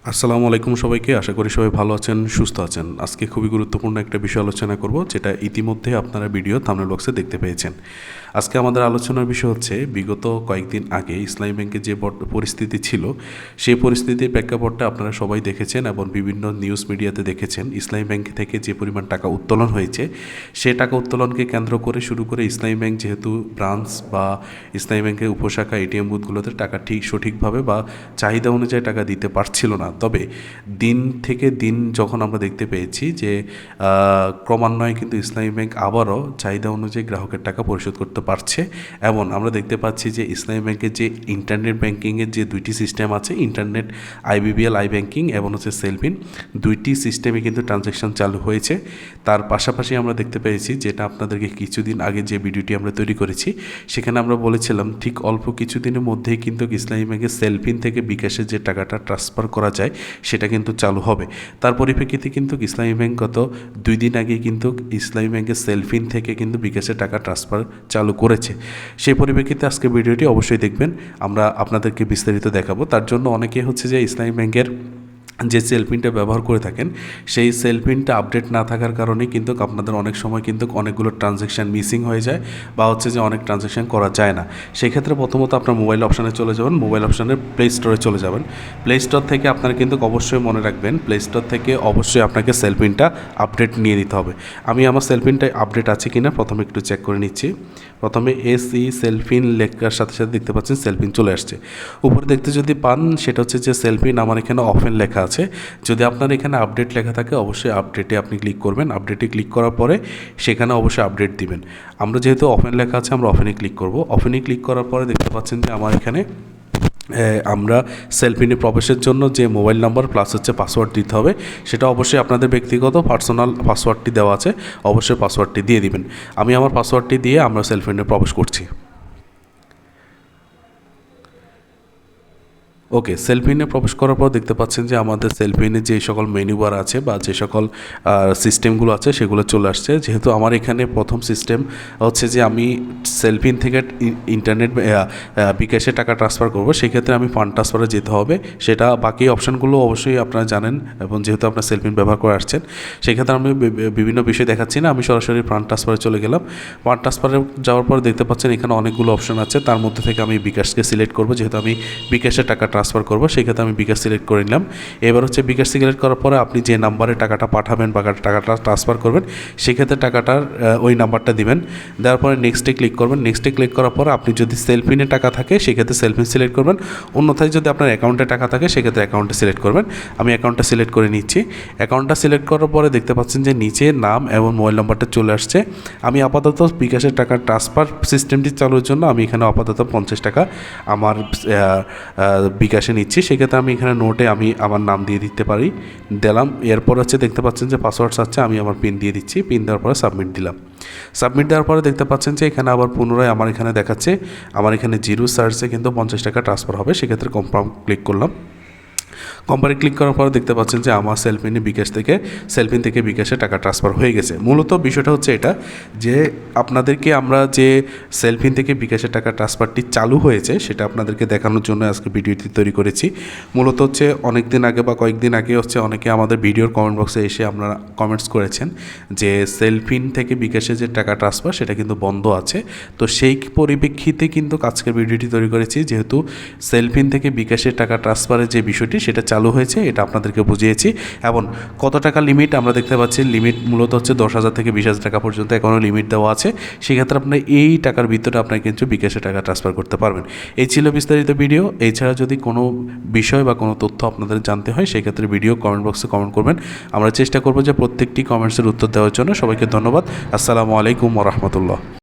আসসালামু আলাইকুম সবাইকে। আশা করি সবাই ভালো আছেন, সুস্থ আছেন। আজকে খুবই গুরুত্বপূর্ণ একটা বিষয় আলোচনা করব, যেটা ইতিমধ্যে আপনারা ভিডিও থাম্বনেল বক্সে দেখতে পেয়েছেন। আজকে আমাদের আলোচনার বিষয় হচ্ছে বিগত কয়েকদিন আগে ইসলামী ব্যাংকের যে পরিস্থিতি ছিল, সেই পরিস্থিতির প্রেক্ষাপটটা আপনারা সবাই দেখেছেন এবং বিভিন্ন নিউজ মিডিয়াতে দেখেছেন। ইসলামী ব্যাংক থেকে যে পরিমাণ টাকা উত্তোলন হয়েছে, সে টাকা উত্তোলনকে কেন্দ্র করে শুরু করে ইসলামী ব্যাংক যেহেতু ব্রাঞ্চ বা ইসলামী ব্যাংকের উপশাখা এটিএম বুথগুলোতে টাকা সঠিকভাবে বা চাহিদা অনুযায়ী টাকা দিতে পারছিল না। তবে দিন থেকে দিন যখন আমরা দেখতে পেয়েছি যে ক্রমান্বয়ে কিন্তু ইসলামী ব্যাংক আবারও চাহিদা অনুযায়ী গ্রাহকের টাকা পরিশোধ করতে পারছে, এবং আমরা দেখতে পাচ্ছি যে ইসলামী ব্যাংকের যে ইন্টারনেট ব্যাংকিংয়ের যে দুইটি সিস্টেম আছে, ইন্টারনেট আইবিবিএল আই ব্যাংকিং এবং হচ্ছে সেলফিন, দুইটি সিস্টেমে কিন্তু ট্রানজ্যাকশন চালু হয়েছে। তার পাশাপাশি আমরা দেখতে পেয়েছি, যেটা আপনাদেরকে কিছুদিন আগে যে ভিডিওটি আমরা তৈরি করেছি, সেখানে আমরা বলেছিলাম ঠিক অল্প কিছুদিনের মধ্যেই কিন্তু ইসলামী ব্যাংকের সেলফিন থেকে বিকাশে যে টাকাটা ট্রান্সফার করা যায় সেটা কিন্তু চালু হবে। তার পরিপ্রেক্ষিতে কিন্তু ইসলামী ব্যাংক গত 2 দিন আগে কিন্তু ইসলামী ব্যাংকের সেলফিন থেকে কিন্তু বিকাশে টাকা ট্রান্সফার চালু করেছে। সেই পরিপ্রেক্ষিতে আজকে ভিডিওটি অবশ্যই দেখবেন, আমরা আপনাদেরকে বিস্তারিত দেখাবো। তার জন্য অনেকে হচ্ছে যে ইসলামী ব্যাংকের যে সেলফিনটা ব্যবহার করে থাকেন, সেই সেলফিনটা আপডেট না থাকার কারণে কিন্তু আপনাদের অনেক সময় কিন্তু অনেকগুলো ট্রানজ্যাকশান মিসিং হয়ে যায়, বা হচ্ছে যে অনেক ট্রানজ্যাকশান করা যায় না। সেই ক্ষেত্রে প্রথমত আপনার মোবাইল অপশানে চলে যাবেন, মোবাইল অপশানের প্লে স্টোরে চলে যাবেন। প্লে স্টোর থেকে আপনারা কিন্তু অবশ্যই মনে রাখবেন, প্লে স্টোর থেকে অবশ্যই আপনাকে সেলফিনটা আপডেট নিয়ে নিতে হবে। আমি আমার সেলফিনটা আপডেট আছে কিনা প্রথমে একটু চেক করে নিচ্ছি। প্রথমে সেলফিন লেখার সাথে সাথে দেখতে পাচ্ছেন সেলফিন চলে আসছে। উপরে দেখতে যদি পান, সেটা হচ্ছে যে সেলফিন আমার এখানে অফেন লেখা আছে। যদি আপনার এখানে আপডেট লেখা থাকে, অবশ্যই আপডেটে আপনি ক্লিক করবেন। আপডেটে ক্লিক করার পরে সেখানে অবশ্যই আপডেট দিবেন। আমরা যেহেতু অফেন লেখা আছে, আমরা অফেনে ক্লিক করব। অফেনে ক্লিক করার পরে দেখতে পাচ্ছেন যে আমার এখানে আমরা সেলফিনে প্রবেশের জন্য যে মোবাইল নাম্বার প্লাস হচ্ছে পাসওয়ার্ড দিতে হবে, সেটা অবশ্যই আপনাদের ব্যক্তিগত পার্সোনাল পাসওয়ার্ডটি দেওয়া আছে, অবশ্যই পাসওয়ার্ডটি দিয়ে দিবেন। আমি আমার পাসওয়ার্ডটি দিয়ে আমরা সেলফিনে প্রবেশ করছি। ওকে, সেলফিনে প্রবেশ করার পর দেখতে পাচ্ছেন যে আমাদের সেলফিনে যে সকল মেনু বার আছে বা যে সকল সিস্টেমগুলো আছে সেগুলো চলে আসছে। যেহেতু আমার এখানে প্রথম সিস্টেম হচ্ছে যে আমি সেলফিন থেকে ইন্টারনেট বিকাশে টাকা ট্রান্সফার করব, সেক্ষেত্রে আমি ফান্ড ট্রান্সফারে যেতে হবে। সেটা বাকি অপশানগুলো অবশ্যই আপনারা জানেন, এবং যেহেতু আপনার সেলফিন ব্যবহার করে আসছেন, সেক্ষেত্রে আমি বিভিন্ন বিষয় দেখাচ্ছি না, আমি সরাসরি ফান্ড ট্রান্সফারে চলে গেলাম। ফান্ড ট্রান্সফারে যাওয়ার পর দেখতে পাচ্ছেন এখানে অনেকগুলো অপশান আছে, তার মধ্যে থেকে আমি বিকাশকে সিলেক্ট করব। যেহেতু আমি বিকাশে টাকা ট্রান্সফার করবো, সেক্ষেত্রে আমি বিকাশ সিলেক্ট করে নিলাম। এবার হচ্ছে বিকাশ সিলেক্ট করার পরে আপনি যে নাম্বারে টাকাটা পাঠাবেন বা টাকাটা ট্রান্সফার করবেন, সেক্ষেত্রে টাকাটার ওই নাম্বারটা দিবেন। দেওয়ার পরে নেক্সটে ক্লিক করবেন। নেক্সটে ক্লিক করার পরে আপনি যদি সেলফিনে টাকা থাকে, সেক্ষেত্রে সেলফিন সিলেক্ট করবেন। অন্যথায় যদি আপনার অ্যাকাউন্টে টাকা থাকে, সেক্ষেত্রে অ্যাকাউন্টে সিলেক্ট করবেন। আমি অ্যাকাউন্টটা সিলেক্ট করে নিচ্ছি। অ্যাকাউন্টটা সিলেক্ট করার পরে দেখতে পাচ্ছেন যে নিচে নাম এবং মোবাইল নাম্বারটা চলে আসছে। আমি আপাতত বিকাশের টাকা ট্রান্সফার সিস্টেমটি চালুর জন্য আমি এখানে আপাতত 50 টাকা আমার বিকাশে নিচ্ছি। সেক্ষেত্রে আমি এখানে নোটে আমি আমার নাম দিয়ে দিতে পারি, দিলাম। এরপর হচ্ছে দেখতে পাচ্ছেন যে পাসওয়ার্ড চাচ্ছে, আমি আমার পিন দিয়ে দিচ্ছি। পিন দেওয়ার পরে সাবমিট দিলাম। সাবমিট দেওয়ার পরে দেখতে পাচ্ছেন যে এখানে আবার পুনরায় আমার এখানে দেখাচ্ছে, আমার এখানে জিরো চার্জে কিন্তু 50 টাকা ট্রান্সফার হবে। সেক্ষেত্রে কনফার্ম ক্লিক করলাম। কম্পারে ক্লিক করার পরে দেখতে পাচ্ছেন যে আমার সেলফিন থেকে বিকাশে টাকা ট্রান্সফার হয়ে গেছে। মূলত বিষয়টা হচ্ছে এটা, যে আপনাদেরকে আমরা যে সেলফিন থেকে বিকাশে টাকা ট্রান্সফারটি চালু হয়েছে, সেটা আপনাদেরকে দেখানোর জন্য আজকে ভিডিওটি তৈরি করেছি। মূলত হচ্ছে অনেক দিন আগে বা কয়েকদিন আগে হচ্ছে অনেকে আমাদের ভিডিওর কমেন্ট বক্সে এসে আপনারা কমেন্টস করেছেন যে সেলফিন থেকে বিকাশে যে টাকা ট্রান্সফার সেটা কিন্তু বন্ধ আছে। তো সেই পরিপ্রেক্ষিতে কিন্তু আজকের ভিডিওটি তৈরি করেছি, যেহেতু সেলফিন থেকে বিকাশের টাকা ট্রান্সফারের যে বিষয়টি সেটা চালু হয়েছে, এটা আপনাদেরকে বুঝিয়েছি। এবং কত টাকা লিমিট আমরা দেখতে পাচ্ছি, লিমিট মূলত হচ্ছে 10,000 থেকে 20,000 টাকা পর্যন্ত এখনও লিমিট দেওয়া আছে। সেক্ষেত্রে আপনার এই টাকার ভিতরে আপনার কিন্তু বিকাশে টাকা ট্রান্সফার করতে পারবেন। এই ছিল বিস্তারিত ভিডিও। এছাড়া যদি কোনো বিষয় বা কোনো তথ্য আপনাদের জানতে হয়, সেক্ষেত্রে ভিডিও কমেন্ট বক্সে কমেন্ট করবেন। আমরা চেষ্টা করব যে প্রত্যেকটি কমেন্টসের উত্তর দেওয়ার জন্য। সবাইকে ধন্যবাদ। আসসালামু আলাইকুম ওয়া রাহমাতুল্লাহ।